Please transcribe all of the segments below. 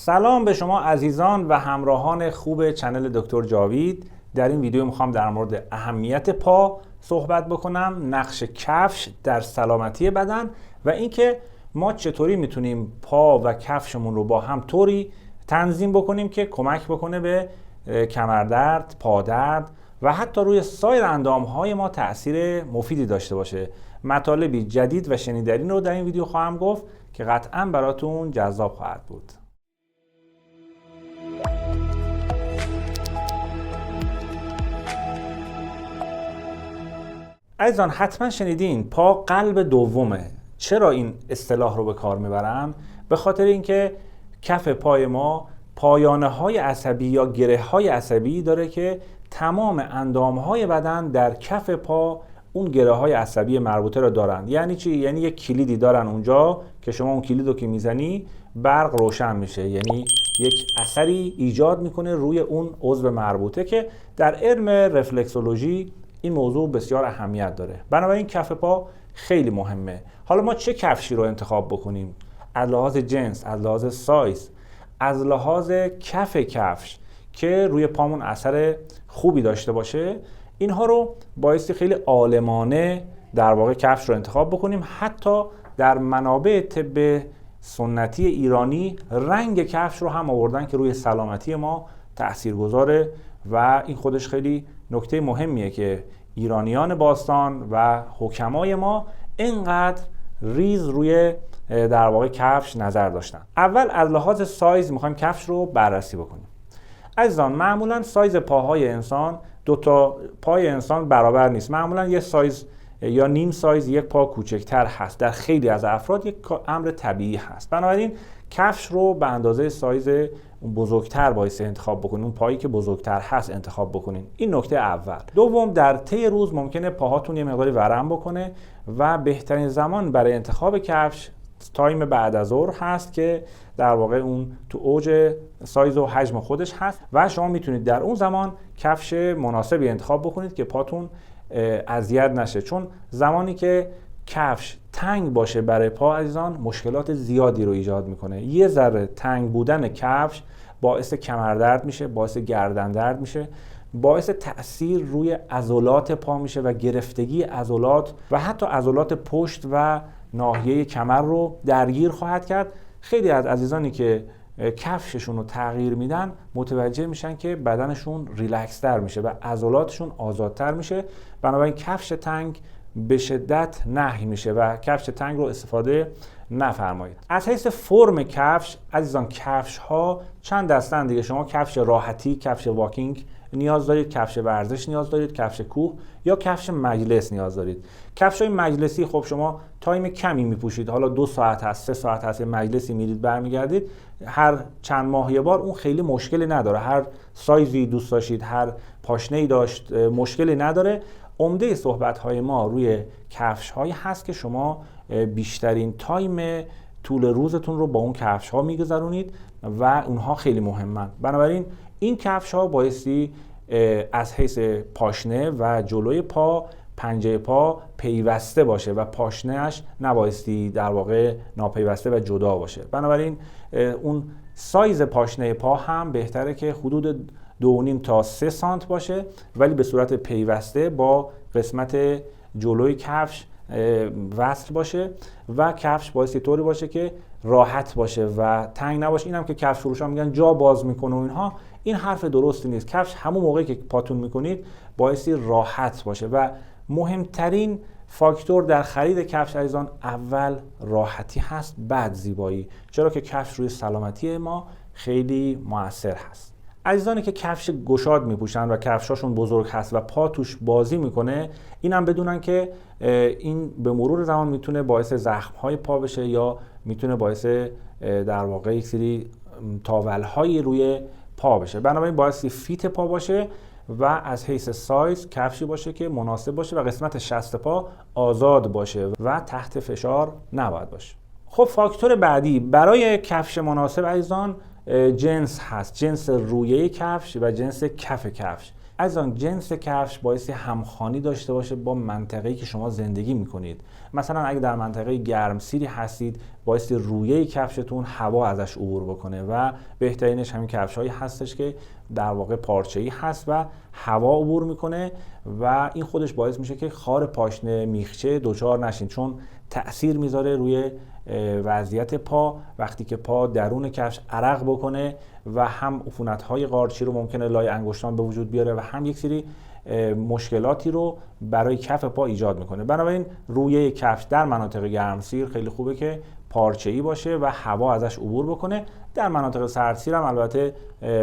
سلام به شما عزیزان و همراهان خوب چنل دکتر جاوید. در این ویدیو میخوام در مورد اهمیت پا صحبت بکنم، نقش کفش در سلامتی بدن و اینکه ما چطوری میتونیم پا و کفشمون رو با هم طوری تنظیم بکنیم که کمک بکنه به کمردرد، پادرد و حتی روی سایر اندامهای ما تأثیر مفیدی داشته باشه. مطالبی جدید و شنیدنی رو در این ویدیو خواهم گفت که قطعاً براتون جذاب خواهد بود. عزیزان حتما شنیدین پا قلب دومه. چرا این اصطلاح رو به کار میبرن؟ به خاطر اینکه کف پای ما پایانه های عصبی یا گره های عصبی داره که تمام اندام های بدن در کف پا اون گره های عصبی مربوطه رو دارن. یعنی چی؟ یعنی یک کلیدی دارن اونجا که شما اون کلید رو که میزنی برق روشن میشه، یعنی یک اثری ایجاد میکنه روی اون عضو مربوطه که در علم رفلکسولوژی این موضوع بسیار اهمیت داره. بنابراین کف پا خیلی مهمه. حالا ما چه کفشی رو انتخاب بکنیم؟ از لحاظ جنس، از لحاظ سایز، از لحاظ کف کفش که روی پامون اثر خوبی داشته باشه، اینها رو بایستی خیلی عالمانه در واقع کفش رو انتخاب بکنیم. حتی در منابع طب سنتی ایرانی رنگ کفش رو هم آوردن که روی سلامتی ما تاثیرگذاره و این خودش خیلی نکته مهمیه که ایرانیان باستان و حکمای ما اینقدر ریز روی در واقع کفش نظر داشتن. اول از لحاظ سایز میخوایم کفش رو بررسی بکنیم. عزیزان معمولا سایز پاهای انسان، دو تا پای انسان برابر نیست. معمولا یه سایز یا نیم سایز یک پا کوچکتر هست. در خیلی از افراد یک امر طبیعی هست. بنابراین کفش رو به اندازه سایز اون بزرگتر باید انتخاب بکنین، اون پایی که بزرگتر هست انتخاب بکنین. این نکته اول. دوم، در طی روز ممکنه پاهاتون یه مقداری ورم بکنه و بهترین زمان برای انتخاب کفش تایم بعد از ظهر هست که در واقع اون تو اوج سایز و حجم خودش هست و شما میتونید در اون زمان کفش مناسبی انتخاب بکنید که پاتون اذیت نشه، چون زمانی که کفش تنگ باشه برای پا عزیزان مشکلات زیادی رو ایجاد میکنه. یه ذره تنگ بودن کفش باعث کمردرد میشه، باعث گردن درد میشه، باعث تأثیر روی عضلات پا میشه و گرفتگی عضلات و حتی عضلات پشت و ناحیه کمر رو درگیر خواهد کرد. خیلی از عزیزانی که کفششون رو تغییر میدن متوجه میشن که بدنشون ریلکس تر میشه و عضلاتشون آزادتر میشه. بنابراین کفش تنگ به شدت نهی میشه و کفش تنگ رو استفاده نفرمایید. از حیث فرم کفش عزیزان، کفش ها چند دستن دیگه. شما کفش راحتی، کفش واکینگ نیاز دارید، کفش ورزش نیاز دارید، کفش کوه یا کفش مجلس نیاز دارید. کفش های مجلسی خب شما تایم کمی میپوشید، حالا 2 ساعت هست، 3 ساعت هست، مجلسی میرید برمیگردید، هر چند ماه یه بار، اون خیلی مشکلی نداره. هر سایزی دوست داشتید، هر پاشنه‌ای داشت، مشکلی نداره. عمده صحبت های ما روی کفش هایی هست که شما بیشترین تایم طول روزتون رو با اون کفش ها میگذرونید و اونها خیلی مهمن. بنابراین این کفش ها بایستی از حیث پاشنه و جلوی پا، پنجه پا پیوسته باشه و پاشنه‌اش نبایستی در واقع ناپیوسته و جدا باشه. بنابراین اون سایز پاشنه پا هم بهتره که حدود 2.5 تا 3 سانت باشه، ولی به صورت پیوسته با قسمت جلوی کفش وصل باشه و کفش بایستی طوری باشه که راحت باشه و تنگ نباشه. اینم که کفش فروشا میگن جا باز میکنه و اینها، این حرف درستی نیست. کفش همون موقعی که پاتون میکنید بایستی راحت باشه و مهمترین فاکتور در خرید کفش عزیزان اول راحتی هست، بعد زیبایی، چرا که کفش روی سلامتی ما خیلی مؤثر هست. عزیزانی که کفش گشاد میپوشن و کفشاشون بزرگ هست و پا توش بازی میکنه، اینم بدونن که این به مرور زمان میتونه باعث زخم‌های پا بشه یا میتونه باعث در واقع یک سری تاول‌های روی پا بشه. بنابراین باعث فیت پا باشه و از حیث سایز کفشی باشه که مناسب باشه و قسمت شست پا آزاد باشه و تحت فشار نباید باشه. خب فاکتور بعدی برای کفش مناسب عزیزان جنس هست. جنس رویه کفش و جنس کف کفش. از آن جنس کفش باعث همخوانی داشته باشه با منطقه‌ای که شما زندگی میکنید. مثلا اگه در منطقه گرمسیری هستید، باعث رویه کفشتون هوا ازش عبور بکنه و بهترینش همین کفش‌هایی هستش که در واقع پارچه‌ای هست و هوا عبور میکنه و این خودش باعث میشه که خار پاشنه، میخچه دچار نشین، چون تأثیر میذاره روی وضعیت پا. وقتی که پا درون کفش عرق بکنه و هم عفونت‌های قارچی رو ممکنه لای انگشتان به وجود بیاره و هم یک سری مشکلاتی رو برای کف پا ایجاد میکنه. بنابراین رویه کفش در مناطق گرمسیر خیلی خوبه که پارچه‌ای باشه و هوا ازش عبور بکنه. در مناطق سردسیر هم البته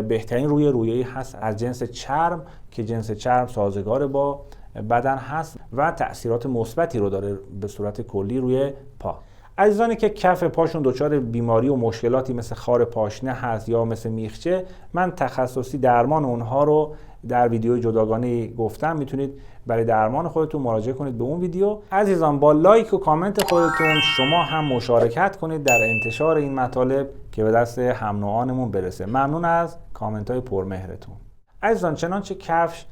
بهترین رویه‌ای هست از جنس چرم که جنس چرم سازگار با بدن هست و تأثیرات مثبتی رو داره به صورت کلی روی پا. عزیزانی که کف پاشون دچار بیماری و مشکلاتی مثل خار پاشنه هست یا مثل میخچه، من تخصصی درمان اونها رو در ویدیو جداگانه گفتم، میتونید برای درمان خودتون مراجعه کنید به اون ویدیو. عزیزان با لایک و کامنت خودتون شما هم مشارکت کنید در انتشار این مطالب که به دست هم نوعانمون برسه. ممنون از کامنت های پرمهرتون. عزیزان چنانچه کفش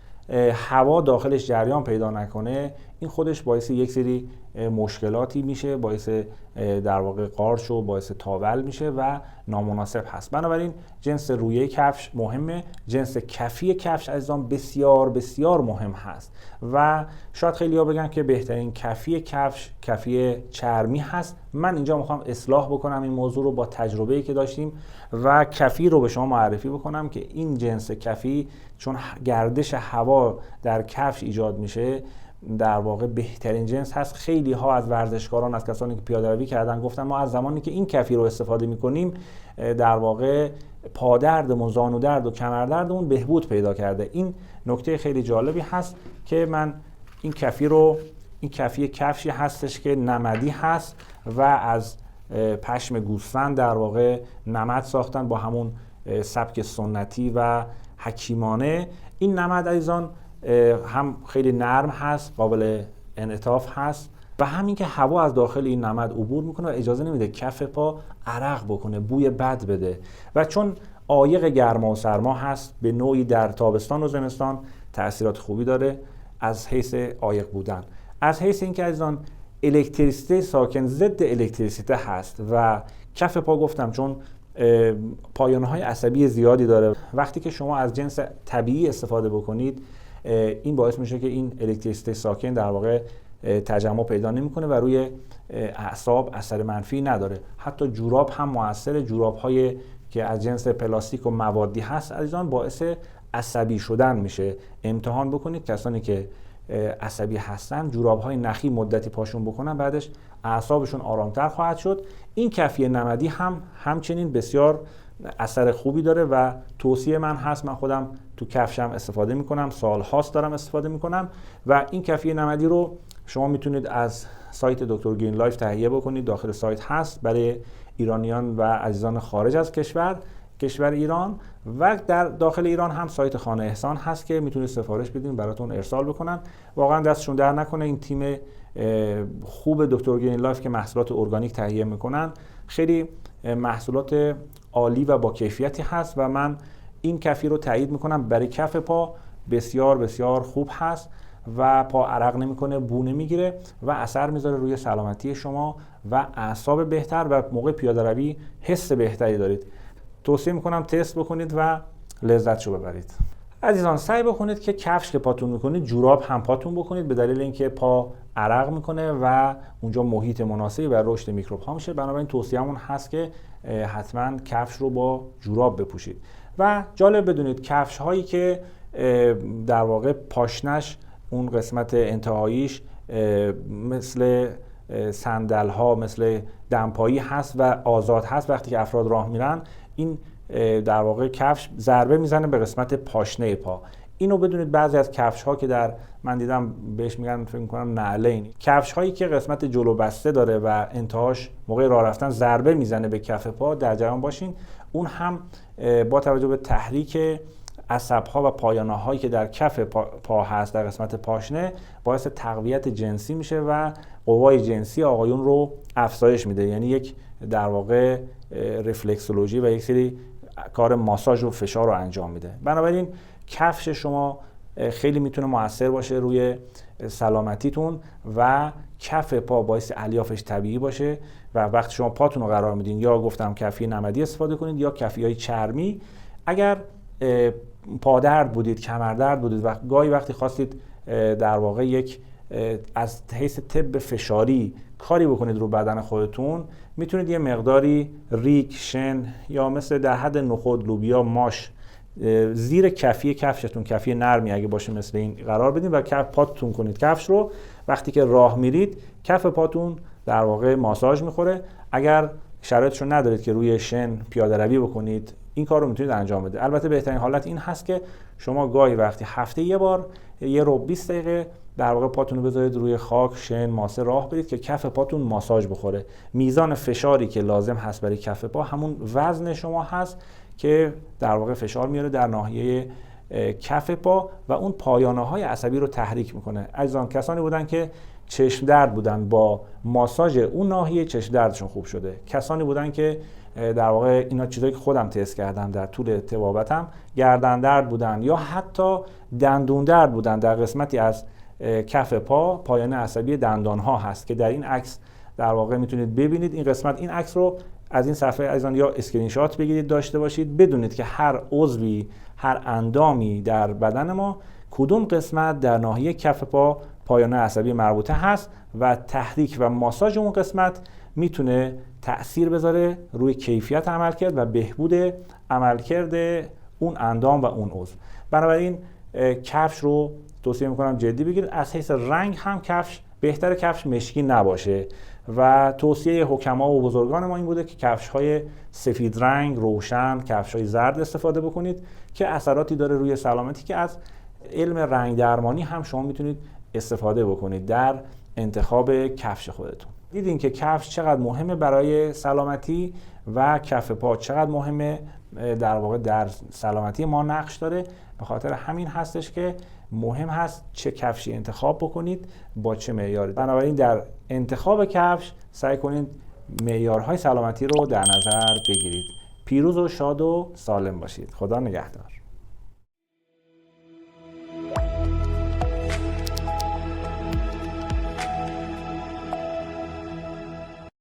هوا داخلش جریان پیدا نکنه، این خودش باعث یک سری مشکلاتی میشه، باعث در واقع قارچ و باعث تاول میشه و نامناسب هست. بنابراین جنس رویه کفش مهمه، جنس کفی کفش عزیزان بسیار بسیار مهم هست و شاید خیلی ها بگن که بهترین کفی کفش کفی چرمی هست. من اینجا میخوام اصلاح بکنم این موضوع رو با تجربه‌ای که داشتیم و کفی رو به شما معرفی بکنم که این جنس کفی چون گردش هوا در کفش ایجاد میشه در واقع بهترین جنس هست. خیلی ها از ورزشکاران، از کسانی که پیاده‌روی کردن گفتن ما از زمانی که این کفی رو استفاده میکنیم در واقع پادردمون، زانو درد و کمردردمون بهبود پیدا کرده. این نکته خیلی جالبی هست که من این کفی کفشی هستش که نمدی هست و از پشم گوسفند در واقع نمد ساختن با همون سبک سنتی و حکیمانه. این نمد عزیزان هم خیلی نرم هست، قابل انعطاف هست و همین که هوا از داخل این نمد عبور میکنه و اجازه نمیده کف پا عرق بکنه، بوی بد بده و چون عایق گرما و سرما هست به نوعی در تابستان و زمستان تأثیرات خوبی داره از حیث عایق بودن. از حیث اینکه عزیزان الکتریسیته ساکن ضد الکتریسیته هست و کف پا گفتم چون پایانه‌های عصبی زیادی داره، وقتی که شما از جنس طبیعی استفاده بکنید این باعث میشه که این الکتریسیته ساکن در واقع تجمع پیدا نمیکنه و روی اعصاب اثر منفی نداره. حتی جوراب هم موثر، جوراب‌های که از جنس پلاستیک و موادی هست عزیزان باعث عصبی شدن میشه. امتحان بکنید کسانی که عصبی هستن جوراب‌های نخی مدتی پاشون بکنن، بعدش اعصابشون آرامتر خواهد شد. این کفی نمدی هم همچنین بسیار اثر خوبی داره و توصیه من هست. من خودم تو کفشم استفاده میکنم، سال هاست دارم استفاده میکنم و این کفی نمدی رو شما میتونید از سایت دکتر گرین لایف تهیه بکنید. داخل سایت هست برای ایرانیان و عزیزان خارج از کشور ایران و در داخل ایران هم سایت خانه احسان هست که میتونید سفارش بدین براتون ارسال بکنن. واقعا دستشون در نکنه این تیم خوب دکتر گرین لایف که محصولات ارگانیک تهیه میکنن. خیلی محصولات عالی و با کیفیتی هست و من این کفی رو تایید میکنم. برای کف پا بسیار بسیار خوب هست و پا عرق نمیکنه، بو نمیگیره و اثر میذاره روی سلامتی شما و اعصاب بهتر و موقع پیاده روی حس بهتری دارید. توصیه میکنم تست بکنید و لذتشو ببرید. عزیزان سعی بکنید که کفش که پاتون میکنید جوراب هم پاتون بکنید، به دلیل اینکه پا عرق میکنه و اونجا محیط مناسبی برای رشد میکروب ها میشه. بنابراین توصیه‌مون هست که حتما کفش رو با جوراب بپوشید. و جالب بدونید کفش هایی که در واقع پاشنش اون قسمت انتهاییش مثل صندل ها، مثل دمپایی هست و آزاد هست، وقتی که افراد راه میرن این در واقع کفش ضربه میزنه به قسمت پاشنه پا. اینو بدونید. بعضی از کفش ها که من دیدم بهش میگن فکر می‌کنم نعلین، کفش هایی که قسمت جلو بسته داره و انتهاش موقع راه رفتن ضربه میزنه به کف پا در جریان باشین. اون هم با توجه به تحریک عصب‌ها و پایانه‌هایی که در کف پا هست در قسمت پاشنه باعث تقویت جنسی میشه و قوای جنسی آقایون رو افزایش میده. یعنی یک در واقع رفلکسولوژی و یک سری کار ماساژ و فشار رو انجام میده. بنابراین کفش شما خیلی میتونه موثر باشه روی سلامتیتون و کف پا باعث الیافش طبیعی باشه و وقتی شما پاتون رو قرار میدین یا گفتم کفی نمدی استفاده کنید یا کفی‌های چرمی. اگر پادرد بودید، کمردرد بودید و گاهی وقتی خواستید در واقع یک از حیث طب فشاری کاری بکنید رو بدن خودتون، میتونید یه مقداری ریگ، شن یا مثل در حد نخود، لوبیا، ماش زیر کفی کفشتون، کفی نرمی اگه باشه مثل این قرار بدین و کف پاتون کنید کفش رو. وقتی که راه میرید کف پاتون در واقع ماساژ میخوره. اگر شرایطش رو ندارید که روی شن پیاده روی بکنید، این کار رو میتونید انجام بدید. البته بهترین حالت این هست که شما گاهی وقتی هفته یه بار یه رو 20 دقیقه در واقع پاتون رو بذارید روی خاک، شن، ماسه راه برید که کف پاتون ماساژ بخوره. میزان فشاری که لازم هست برای کف پا همون وزن شما هست که در واقع فشار میاره در ناحیه کف پا و اون پایانه های عصبی رو تحریک میکنه. عزیزان، کسانی بودن که چشم درد بودن، با ماساژ اون ناحیه چشم دردشون خوب شده. کسانی بودن که در واقع اینا چیزایی که خودم تست کردم در طول طبابتم، گردن درد بودن یا حتی دندون درد بودن در قسمتی از کف پا، پایانه عصبی دندان ها هست که در این عکس در واقع میتونید ببینید. این قسمت، این عکس رو از این صفحه عزیزان یا اسکرین شات بگیرید داشته باشید، بدونید که هر عضوی، هر اندامی در بدن ما کدوم قسمت در ناحیه کف پا پایانه عصبی مربوطه هست و تحریک و ماساژ اون قسمت میتونه تأثیر بذاره روی کیفیت عملکرد و بهبود عملکرد اون اندام و اون عضو. بنابراین کفش رو توصیه میکنم جدی بگیرید. از حیث رنگ هم کفش بهتره کفش مشکی نباشه و توصیه حکما و بزرگان ما این بوده که کفش‌های سفید رنگ روشن، کفش‌های زرد استفاده بکنید که اثراتی داره روی سلامتی که از علم رنگ درمانی هم شما میتونید استفاده بکنید در انتخاب کفش خودتون. دیدین که کفش چقدر مهمه برای سلامتی و کف پا چقدر مهمه در واقع در سلامتی ما نقش داره. به خاطر همین هستش که مهم هست چه کفشی انتخاب بکنید با چه معیاری. بنابراین در انتخاب کفش سعی کنید معیارهای سلامتی رو در نظر بگیرید. پیروز و شاد و سالم باشید. خدا نگهدار.